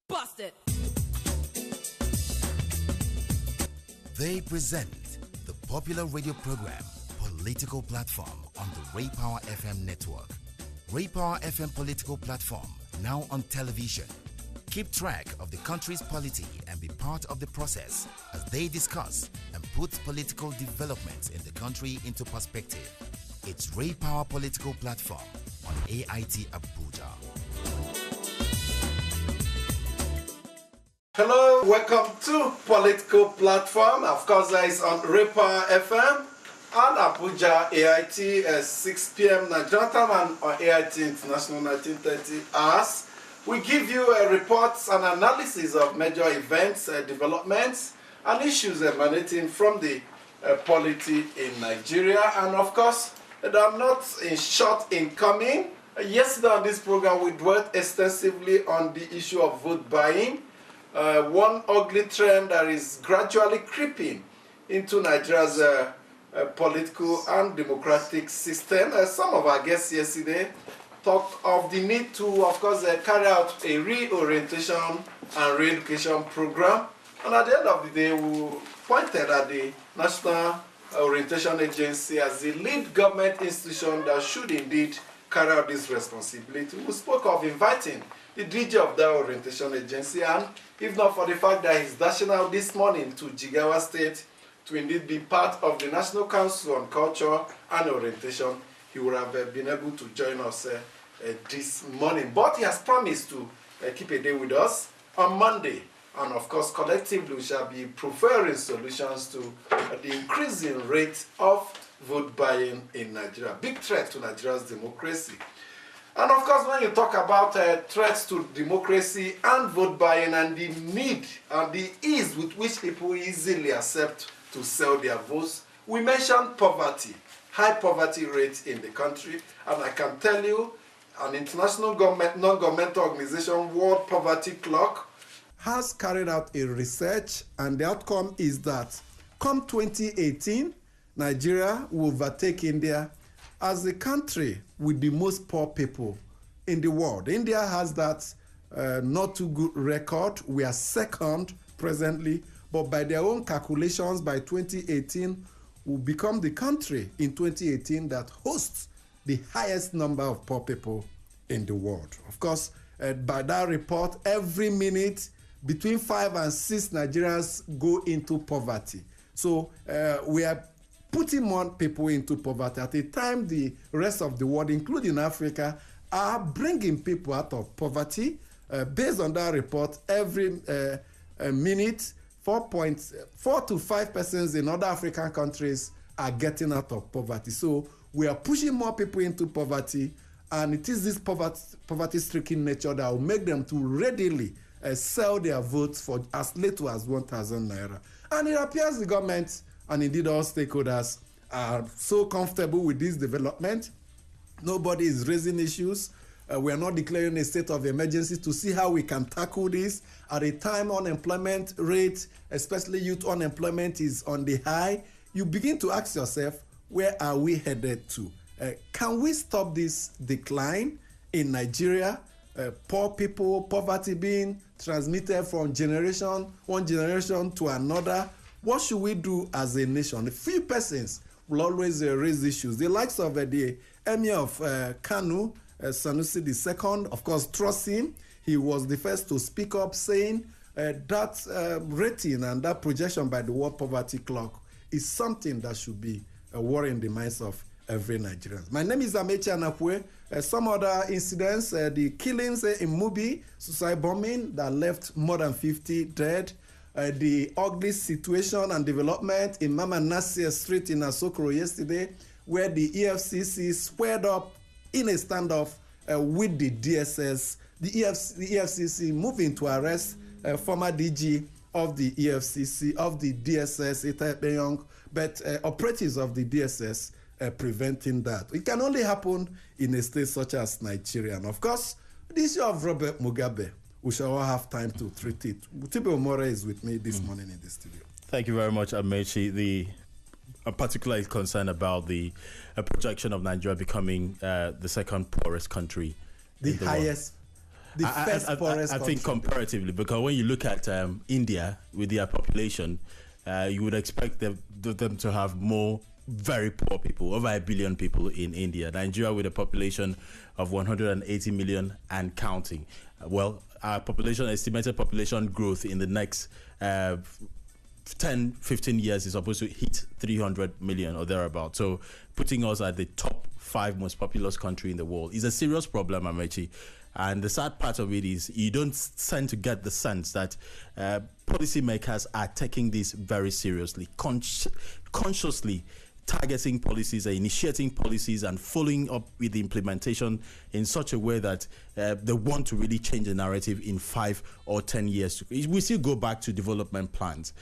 Bust it. They present the popular radio program Political Platform on the Ray Power FM network. Ray Power FM Political Platform, now on television. Keep track of the country's polity and be part of the process as they discuss and put political developments in the country into perspective. It's Ray Power Political Platform on AIT Abuja. Hello, welcome to Political Platform. Of course, that is on Ray Power FM and Abuja AIT 6 p.m. Nigerian time and on AIT International 1930 hours. We give you reports and analysis of major events, developments, and issues emanating from the polity in Nigeria. And of course, they are not in short in coming. Yesterday on this program, we dwelt extensively on the issue of vote buying. One ugly trend that is gradually creeping into Nigeria's political and democratic system. Some of our guests yesterday talked of the need to, of course, carry out a reorientation and re-education program. And at the end of the day, we pointed at the National Orientation Agency as the lead government institution that should indeed carry out this responsibility. We spoke of inviting the DG of that orientation agency, and if not for the fact that he's dashing out this morning to Jigawa State to indeed be part of the National Council on Culture and Orientation, he would have been able to join us this morning. But he has promised to keep a day with us on Monday. And of course, collectively, we shall be preferring solutions to the increasing rate of vote buying in Nigeria. Big threat to Nigeria's democracy. And of course, when you talk about threats to democracy and vote buying and the need and the ease with which people easily accept to sell their votes, we mentioned poverty, high poverty rates in the country. And I can tell you, an international non-governmental organization, World Poverty Clock, has carried out a research, and the outcome is that come 2018, Nigeria will overtake India as the country with the most poor people in the world. India has that not too good record. We are second presently, but by their own calculations, by 2018, will become the country in 2018 that hosts the highest number of poor people in the world. Of course, by that report, every minute, between 5 and 6 Nigerians go into poverty. So we are putting more people into poverty at a time the rest of the world, including Africa, are bringing people out of poverty. Based on that report, every minute, 4 to 5 persons in other African countries are getting out of poverty. So we are pushing more people into poverty, and it is this poverty-stricken nature that will make them to readily sell their votes for as little as 1,000 naira. And it appears the government and indeed all stakeholders are so comfortable with this development. Nobody is raising issues. We are not declaring a state of emergency to see how we can tackle this. At a time unemployment rate, especially youth unemployment, is on the high, you begin to ask yourself, where are we headed to? Can we stop this decline in Nigeria? Poor people, poverty being transmitted from one generation to another. What should we do as a nation? A few persons will always raise issues. The likes of the Emir of Kanu, Sanusi II, of course, trust him. He was the first to speak up, saying that rating and that projection by the World Poverty Clock is something that should be worrying the minds of every Nigerian. My name is Amechi Anapwe. Some other incidents, the killings in Mubi, suicide bombing that left more than 50 dead, the ugly situation and development in Mama Nasir Street in Asokoro yesterday, where the EFCC squared up in a standoff with the DSS. The EFCC moving to arrest former DG of the EFCC, of the DSS, Ita, but operatives of the DSS preventing that. It can only happen in a state such as Nigeria. And of course, the issue of Robert Mugabe, we shall all have time to treat it. Tipe Omore is with me this morning in the studio. Thank you very much, Amechi. I'm particularly concerned about the projection of Nigeria becoming the second poorest country. The highest the first poorest I think country. comparatively, because when you look at India with their population, you would expect them to have more very poor people, over 1 billion people in India. Nigeria with a population of 180 million and counting. Well, our estimated population growth in the next 10, 15 years is supposed to hit 300 million or thereabout. So putting us at the top 5 most populous country in the world is a serious problem, Amechi. And the sad part of it is you don't tend to get the sense that policymakers are taking this very seriously, consciously targeting policies, initiating policies, and following up with the implementation in such a way that they want to really change the narrative in 5 or 10 years. We still go back to development plans.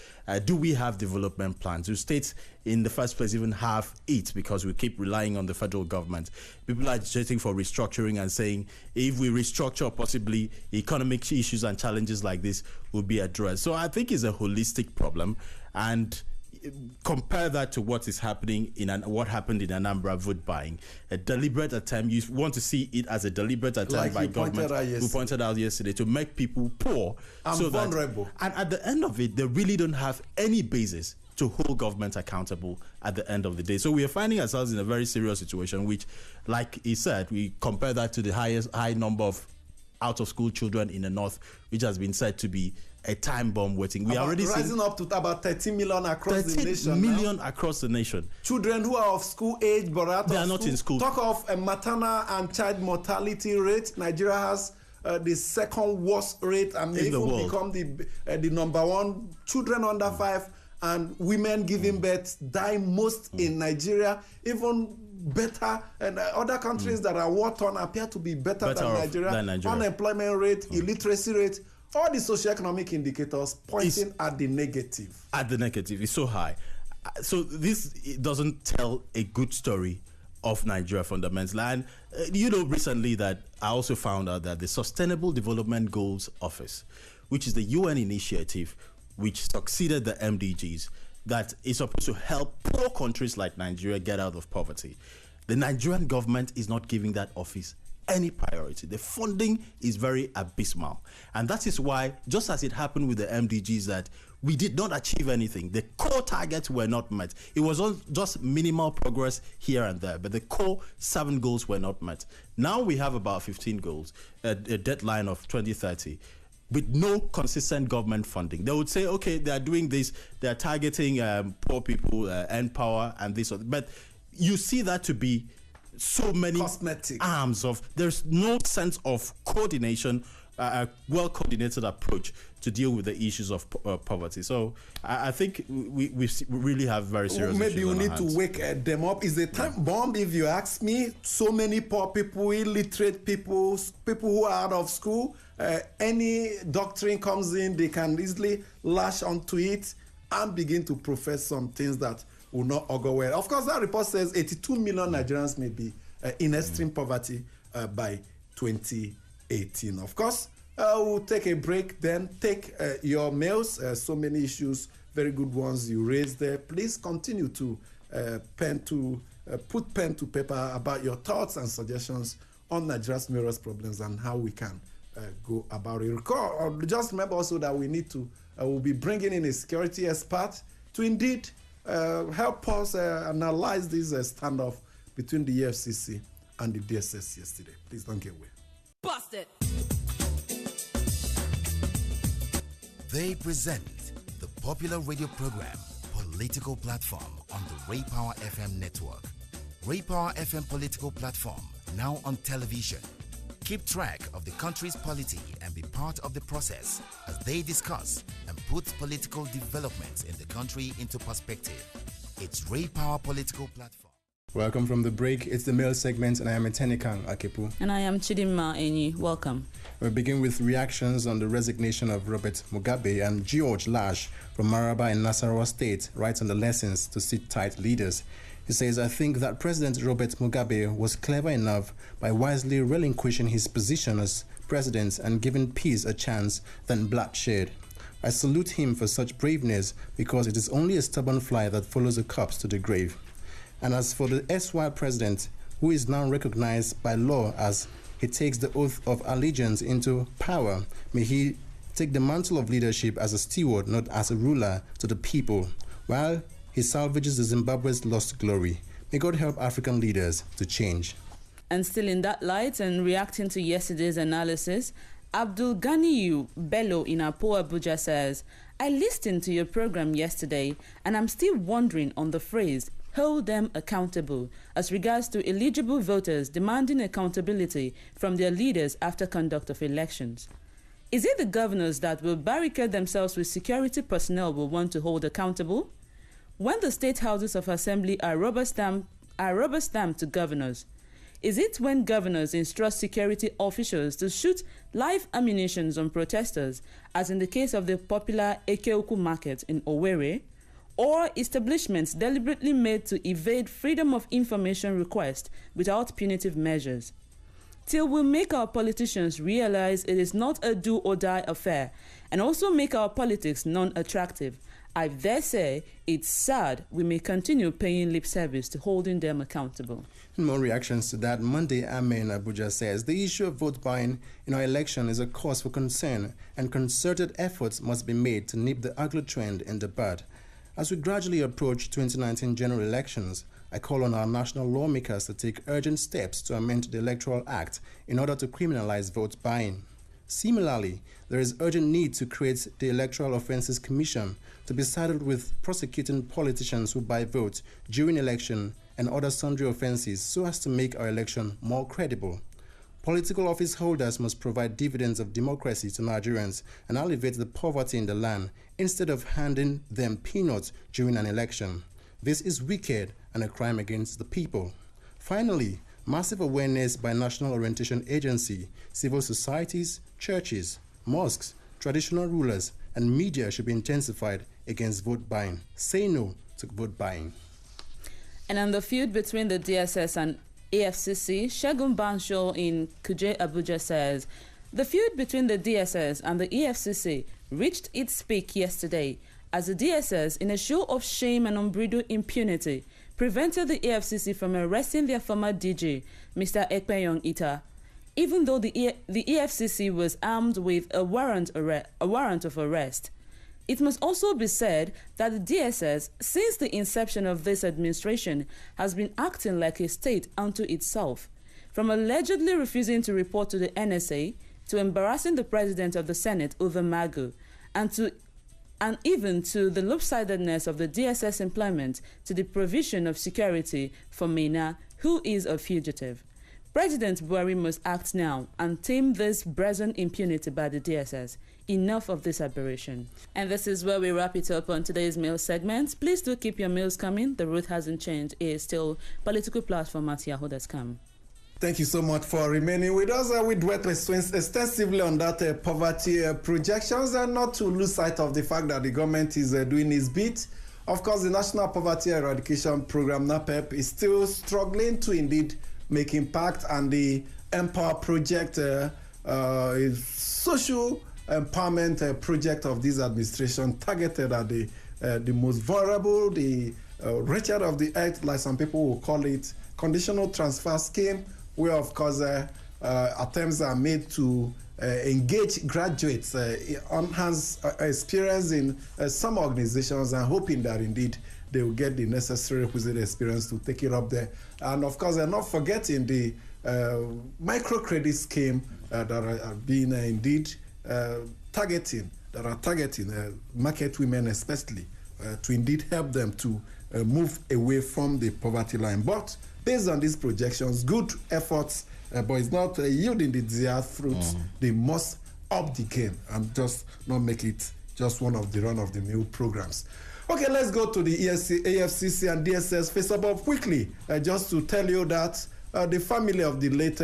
Do we have development plans? Do states in the first place even have it? Because we keep relying on the federal government. People are agitating for restructuring and saying if we restructure, possibly economic issues and challenges like this will be addressed. So I think it's a holistic problem, and compare that to what is happening what happened in Anambra vote buying. A deliberate attempt. You want to see it as a deliberate attempt by government, who pointed out yesterday, to make people poor and vulnerable. And at the end of it, they really don't have any basis to hold government accountable at the end of the day. So we are finding ourselves in a very serious situation, which, like he said, we compare that to the high number of out-of-school children in the north, which has been said to be a time bomb waiting. We are already rising up to about 13 million across the nation. 13 million across the nation. Children who are of school age but out they of are not in school. Talk of a maternal and child mortality rate. Nigeria has the second worst rate and may even become the number one. Children under 5 and women giving birth die most in Nigeria. Even better, and other countries that are war-torn appear to be better than Nigeria. Unemployment rate, illiteracy rate, all the socioeconomic indicators pointing at the negative. At the negative, it's so high. So this doesn't tell a good story of Nigeria fundamentally. And recently that I also found out that the Sustainable Development Goals Office, which is the UN initiative which succeeded the MDGs, that is supposed to help poor countries like Nigeria get out of poverty. The Nigerian government is not giving that office any priority. The funding is very abysmal. And that is why, just as it happened with the MDGs, that we did not achieve anything. The core targets were not met. It was just minimal progress here and there, but the core 7 goals were not met. Now we have about 15 goals, a deadline of 2030. With no consistent government funding. They would say, okay, they are doing this, they are targeting poor people, power, and this, but you see that to be so many cosmetic arms of, there's no sense of coordination, a well-coordinated approach to deal with the issues of poverty. So I think we really have very serious issues. Maybe we need to wake them up. It's a time bomb, if you ask me. So many poor people, illiterate people, people who are out of school. Any doctrine comes in, they can easily lash onto it and begin to profess some things that will not augur well. Of course, that report says 82 million Nigerians may be in extreme poverty by 2018. Of course, we'll take a break, then take your mails. So many issues, very good ones you raised there. Please continue to put pen to paper about your thoughts and suggestions on Nigeria's various problems and how we can go about it. Just remember also that we need to, we'll be bringing in a security expert to indeed help us analyze this standoff between the EFCC and the DSS yesterday. Please don't get away. Busted. They present the popular radio program Political Platform on the Ray Power FM network. Ray Power FM Political Platform, now on television. Keep track of the country's polity and be part of the process as they discuss and put political developments in the country into perspective. It's Ray Power Political Platform. Welcome from the break. It's the mail segment, and I am Etenikan Akepu. And I am Chidimma Enyi. Welcome. We'll begin with reactions on the resignation of Robert Mugabe, and George Lash from Maraba in Nasarawa State writes on the lessons to sit-tight leaders. He says, I think that President Robert Mugabe was clever enough by wisely relinquishing his position as president and giving peace a chance than bloodshed. I salute him for such braveness because it is only a stubborn fly that follows a corpse to the grave. And as for the SY president, who is now recognized by law as he takes the oath of allegiance into power, may he take the mantle of leadership as a steward, not as a ruler, to the people, while he salvages the Zimbabwe's lost glory. May God help African leaders to change. And still in that light and reacting to yesterday's analysis, Abdul Ganiyu Bello in Apo Abuja says, I listened to your program yesterday and I'm still wondering on the phrase, hold them accountable, as regards to eligible voters demanding accountability from their leaders after conduct of elections. Is it the governors that will barricade themselves with security personnel will want to hold accountable? When the state houses of assembly are rubber stamped to governors, is it when governors instruct security officials to shoot live ammunition on protesters, as in the case of the popular Ekeoku market in Owerri, or establishments deliberately made to evade freedom of information requests without punitive measures? Till we make our politicians realize it is not a do-or-die affair, and also make our politics non-attractive, I dare say it's sad we may continue paying lip service to holding them accountable. In more reactions to that, Monday Ame in Abuja says the issue of vote buying in our election is a cause for concern, and concerted efforts must be made to nip the ugly trend in the bud. As we gradually approach 2019 general elections, I call on our national lawmakers to take urgent steps to amend the Electoral Act in order to criminalize vote buying. Similarly, there is urgent need to create the Electoral Offences Commission to be saddled with prosecuting politicians who buy votes during election and other sundry offences so as to make our election more credible. Political office holders must provide dividends of democracy to Nigerians and alleviate the poverty in the land instead of handing them peanuts during an election. This is wicked and a crime against the people. Finally, massive awareness by National Orientation Agency, civil societies, churches, mosques, traditional rulers, and media should be intensified against vote buying. Say no to vote buying. And on the feud between the DSS and EFCC, Segun Bansho in Kuje, Abuja says, the feud between the DSS and the EFCC reached its peak yesterday as the DSS, in a show of shame and unbridled impunity, prevented the EFCC from arresting their former DG, Mr. Ekpenyong Ita, even though the EFCC was armed with a warrant of arrest. It must also be said that the DSS, since the inception of this administration, has been acting like a state unto itself, from allegedly refusing to report to the NSA, to embarrassing the President of the Senate, Uwe Magu, and even to the lopsidedness of the DSS employment to the provision of security for Mena, who is a fugitive. President Buhari must act now and tame this brazen impunity by the DSS. Enough of this aberration. And this is where we wrap it up on today's mail segment. Please do keep your mails coming. The route hasn't changed. It is still politicalplatform@yahoo.com. Thank you so much for remaining with us. We dwelt extensively on that poverty projections, and not to lose sight of the fact that the government is doing its bit. Of course, the National Poverty Eradication Program, NAPEP, is still struggling to indeed make impact, and the Empower project is social empowerment project of this administration targeted at the most vulnerable, the wretched of the earth, like some people will call it, conditional transfer scheme, where of course attempts are made to engage graduates enhance experience in some organizations, and hoping that indeed they will get the necessary requisite experience to take it up there. And of course, they're not forgetting the microcredit scheme that are being indeed targeting market women especially, to indeed help them to move away from the poverty line. But based on these projections, good efforts, but it's not yielding the desired fruits. They must up the game and just not make it just one of the run-of-the-mill programs. Okay, let's go to the EFCC and DSS face-up quickly, just to tell you that the family of the late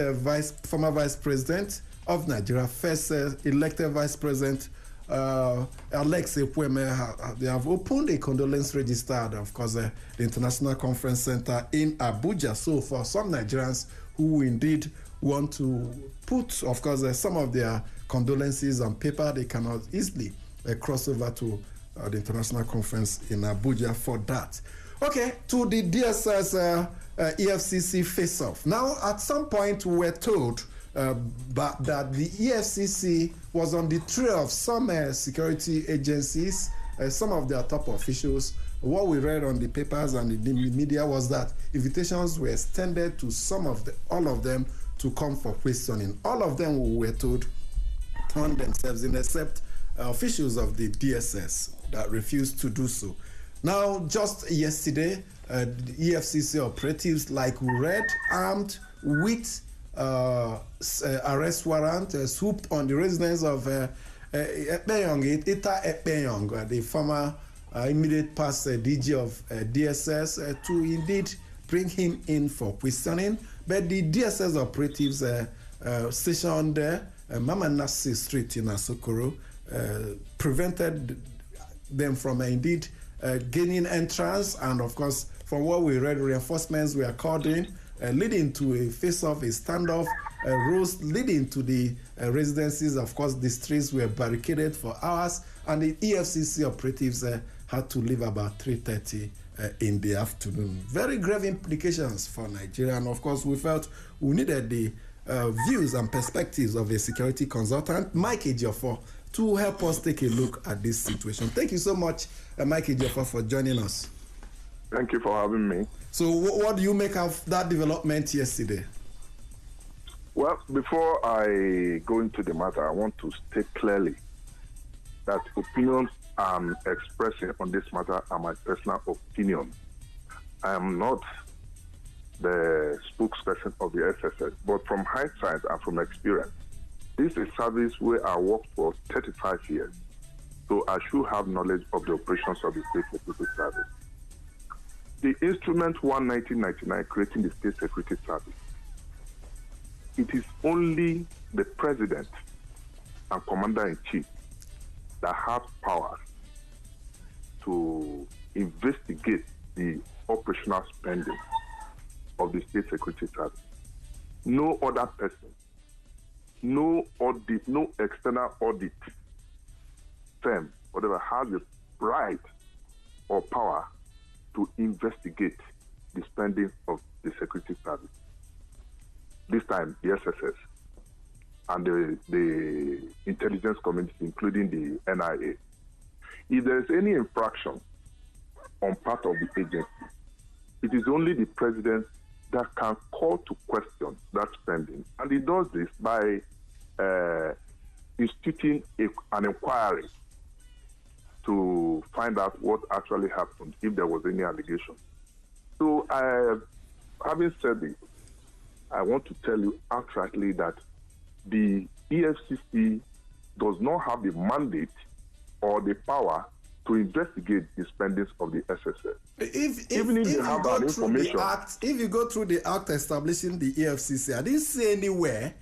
former Vice President of Nigeria, first elected Vice President Alex Ekwueme, they have opened a condolence register at, of course, the International Conference Center in Abuja. So for some Nigerians who indeed want to put, of course, some of their condolences on paper, they cannot easily cross over to the International Conference in Abuja for that. Okay, to the DSS EFCC face-off. Now, at some point, we were told but that the EFCC was on the trail of some security agencies, some of their top officials. What we read on the papers and in the media was that invitations were extended to all of them to come for questioning. All of them, we were told, turned themselves in, except officials of the DSS that refused to do so. Now, just yesterday, the EFCC operatives, like we read, armed with arrest warrant, swooped on the residence of Ekpenyong, Ita Ekpenyong, the former immediate past DG of DSS, to indeed bring him in for questioning. But the DSS operatives stationed there, Mama Nasi Street in Asokoro, prevented them from indeed gaining entrance. And of course, from what we read, reinforcements were called in, leading to a face-off, a standoff, rose leading to the residences. Of course, the streets were barricaded for hours, and the EFCC operatives had to leave about 3:30 in the afternoon. Very grave implications for Nigeria, and of course, we felt we needed the views and perspectives of a security consultant, Mike Ejiofor, to help us take a look at this situation. Thank you so much, Mike Ejiofor, for joining us. Thank you for having me. So what do you make of that development yesterday? Well, before I go into the matter, I want to state clearly that opinions I'm expressing on this matter are my personal opinion. I am not the spokesperson of the SSS, but from hindsight and from experience, this is a service where I worked for 35 years, so I should have knowledge of the operations of the State Security Service. The Instrument 1 1999 creating the State Security Service, it is only the President and Commander-in-Chief that have powers to investigate the operational spending of the State Security Service. No other person, no audit, no external audit firm, whatever, has the right or power to investigate the spending of the Security Service. This time, the SSS and the intelligence community, including the NIA. If there is any infraction on part of the agency, it is only the President that can call to question that spending. And he does this by instituting an inquiry to find out what actually happened, if there was any allegation. So, having said this, I want to tell you outrightly that the EFCC does not have the mandate or the power to investigate the spendings of the SSS. If you go through the act establishing the EFCC, I didn't see anywhere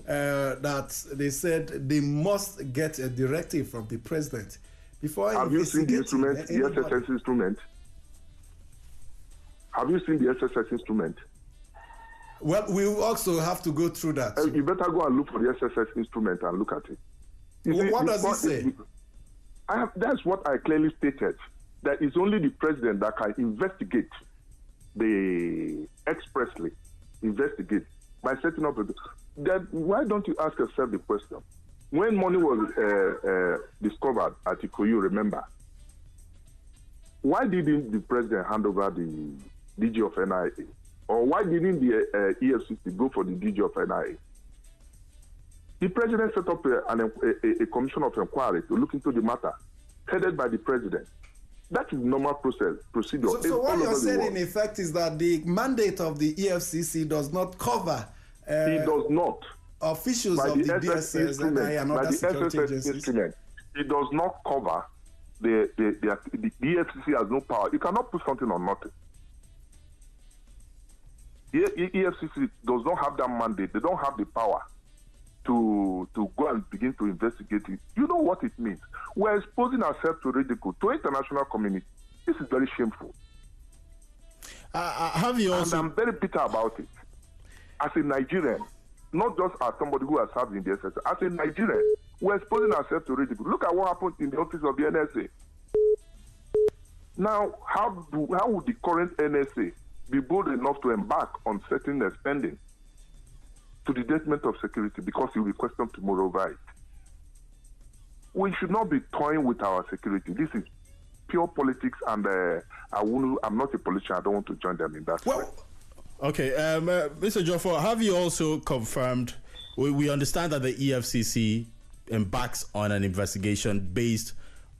that they said they must get a directive from the President before. Have you seen the instrument, the SSS instrument? Have you seen the SSS instrument? Well, we also have to go through that. You better go and look for the SSS instrument and look at it. What does it say? That's what I clearly stated. That it's only the President that can investigate expressly investigate by setting up that. Why don't you ask yourself the question? When money was discovered at Ikoyi, remember, why didn't the President hand over the DG of NIA? Or why didn't the EFCC go for the DG of NIA? The President set up a commission of inquiry to look into the matter, headed by the President. That is normal procedure. So what you're saying in effect is that the mandate of the EFCC does not cover it does not. Officials of the DSS and other security agencies. It does not cover the EFCC has no power. You cannot put something on nothing. The EFCC does not have that mandate. They don't have the power to go and begin to investigate it. You know what it means? We're exposing ourselves to ridicule, to international community. This is very shameful. Have you also... And I'm very bitter about it. As a Nigerian, not just as somebody who has served in the SS, as a Nigerian, we're exposing ourselves to ridicule. Look at what happened in the office of the NSA. Now, how would the current NSA be bold enough to embark on certain spending to the detriment of security because he will be questioned tomorrow over it. We should not be toying with our security. This is pure politics, and I'm not a politician. I don't want to join them in that. Well, okay, Mr. Joffo, have you also confirmed? We understand that the EFCC embarks on an investigation based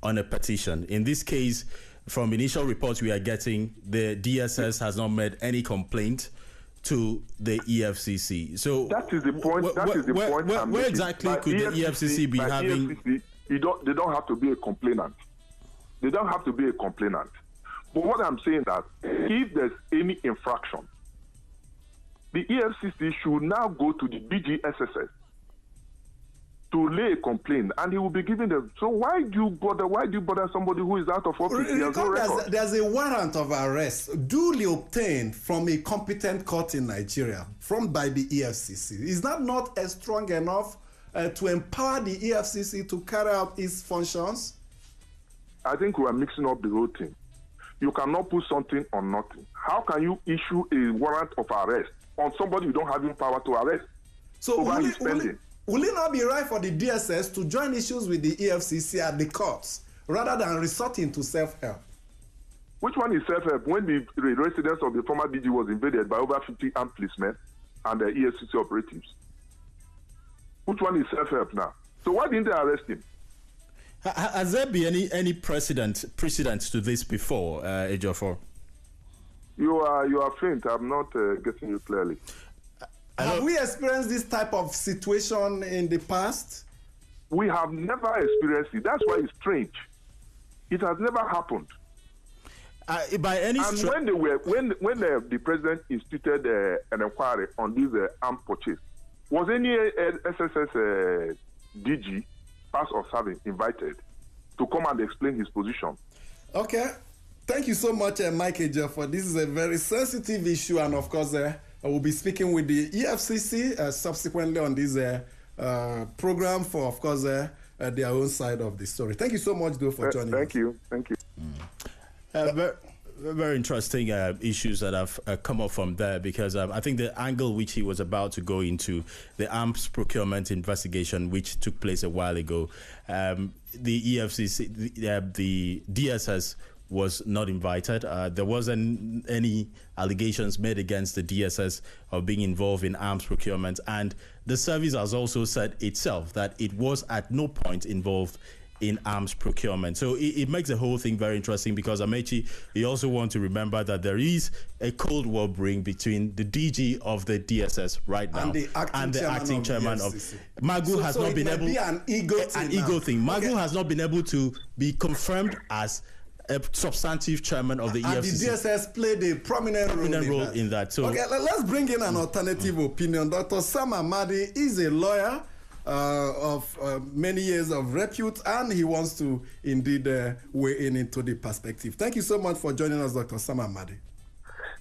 on a petition. In this case, from initial reports we are getting, the DSS has not made any complaint to the EFCC. So that is the point. Where exactly could the EFCC be having? EFCC, they don't have to be a complainant. They don't have to be a complainant. But what I'm saying that if there's any infraction, the EFCC should now go to the DGSS to lay a complaint, and he will be giving them. So why do you bother somebody who is out of office? There's a warrant of arrest duly obtained from a competent court in Nigeria, by the EFCC. Is that not strong enough to empower the EFCC to carry out its functions? I think we are mixing up the whole thing. You cannot put something on nothing. How can you issue a warrant of arrest on somebody you don't have any power to arrest? So will it not be right for the DSS to join issues with the EFCC at the courts rather than resorting to self-help? Which one is self-help? When the residence of the former DG was invaded by over 50 armed policemen and the EFCC operatives. Which one is self-help now? So why didn't they arrest him? Has there been any precedent to this before, Ejiofor? You are faint. I'm not getting you clearly. Have we experienced this type of situation in the past? We have never experienced it. That's why it's strange. It has never happened. By any and when the president instituted an inquiry on this armed purchase, was any SSS DG, past or serving, invited to come and explain his position? Okay. Thank you so much, Mike Ejiofor. This is a very sensitive issue, and of course, I will be speaking with the EFCC subsequently on this program for, of course, their own side of the story. Thank you so much, though, for joining us. Thank you. Very interesting issues that have come up from there, because I think the angle which he was about to go into, the arms procurement investigation which took place a while ago, the EFCC, the DSS was not invited. There wasn't any allegations made against the DSS of being involved in arms procurement, and the service has also said itself that it was at no point involved in arms procurement. So it makes the whole thing very interesting, because Amechi, you also want to remember that there is a Cold War brewing between the DG of the DSS right now and the acting chairman of Magu has not been able to an ego thing. Magu has not been able to be confirmed as a substantive chairman of the EFCC. And the DSS played a prominent role in that. So, okay, let's bring in an alternative opinion. Dr. Sam Amadi is a lawyer of many years of repute, and he wants to indeed weigh in into the perspective. Thank you so much for joining us, Dr. Sam Amadi.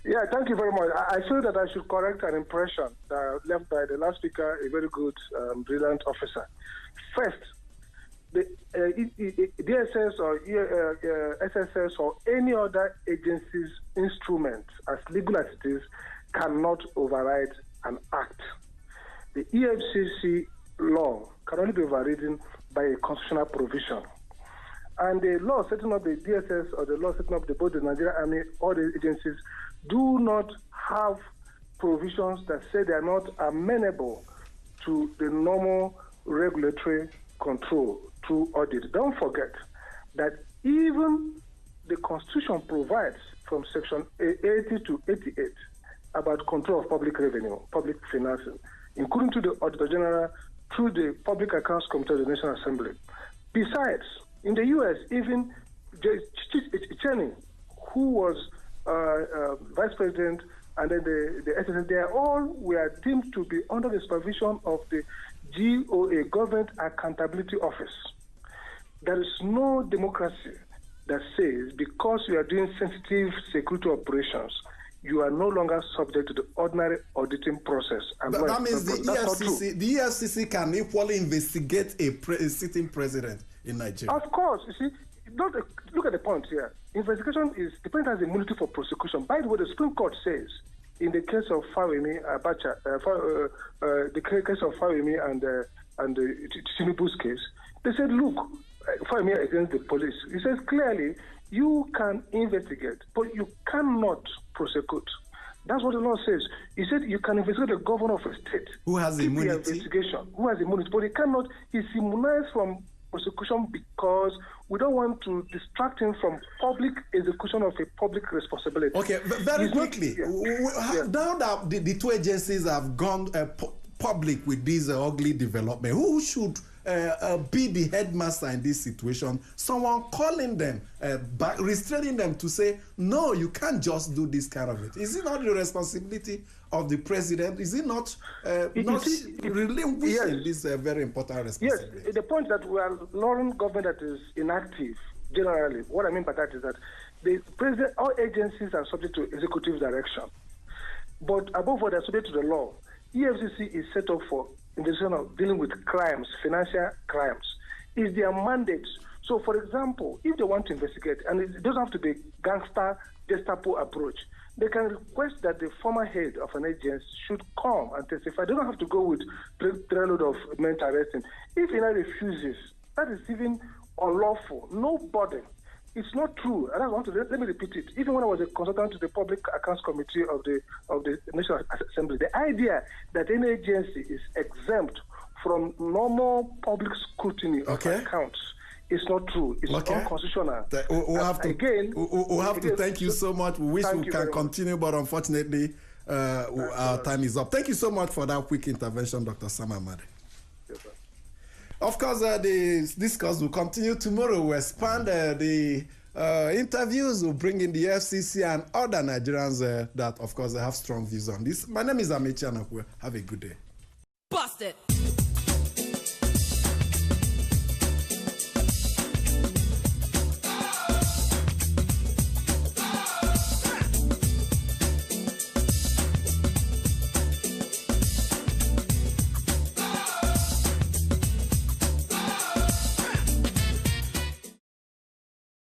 Yeah, thank you very much. I feel that I should correct an impression left by the last speaker, a very good, brilliant officer. First, the DSS or SSS or any other agency's instrument, as legal as it is, cannot override an act. The EFCC law can only be overridden by a constitutional provision. And the law setting up the DSS or the law setting up both the Nigerian Army or the agencies do not have provisions that say they are not amenable to the normal regulatory control through audit. Don't forget that even the Constitution provides from Section 80 to 88 about control of public revenue, public financing, including to the Auditor General through the Public Accounts Committee of the National Assembly. Besides, in the U.S., even Cheney, who was vice president, and then the SSS, they all were deemed to be under the supervision of the GOA, Government Accountability Office. There is no democracy that says because you are doing sensitive security operations, you are no longer subject to the ordinary auditing process. And that means the EFCC can equally investigate a sitting president in Nigeria. Of course. You see, look at the point here. Investigation is, the president has immunity for prosecution. By the way, the Supreme Court says in the case of Fawemi Abacha, the case of Fawemi and Tinubu's case, they said, look, Fawemi against the police. He says clearly, you can investigate, but you cannot prosecute. That's what the law says. He said you can investigate the governor of a state. Who has immunity? Investigation. Who has immunity, but he cannot. He's immunized from prosecution because we don't want to distract him from public execution of a public responsibility. Okay, very quickly. Now that the two agencies have gone public with this ugly development, who should be the headmaster in this situation? Someone calling them, back, restraining them to say, no, you can't just do this kind of it. Is it not the responsibility of the president? Is it not relinquishing this very important responsibility? Yes, the point that we are allowing government that is inactive, generally, what I mean by that is that the president, all agencies are subject to executive direction. But above all, they're subject to the law. EFCC is set up for investigation of dealing with crimes, financial crimes. Is their mandate. So, for example, if they want to investigate, and it doesn't have to be gangster, Gestapo approach, they can request that the former head of an agency should come and testify. They don't have to go with preload of mental arresting. If he now refuses, that is even unlawful. Nobody. It's not true. And I want to let me repeat it. Even when I was a consultant to the Public Accounts Committee of the National Assembly, the idea that any agency is exempt from normal public scrutiny of accounts is not true. It's unconstitutional. We'll have to thank you so much. We wish we can continue, but unfortunately, our time is up. Thank you so much for that quick intervention, Dr. Sam Amade. Yes, sir. Of course, the discourse will continue tomorrow. We'll expand the interviews. We'll bring in the EFCC and other Nigerians that, of course, have strong views on this. My name is Amechi Anakwe. Have a good day.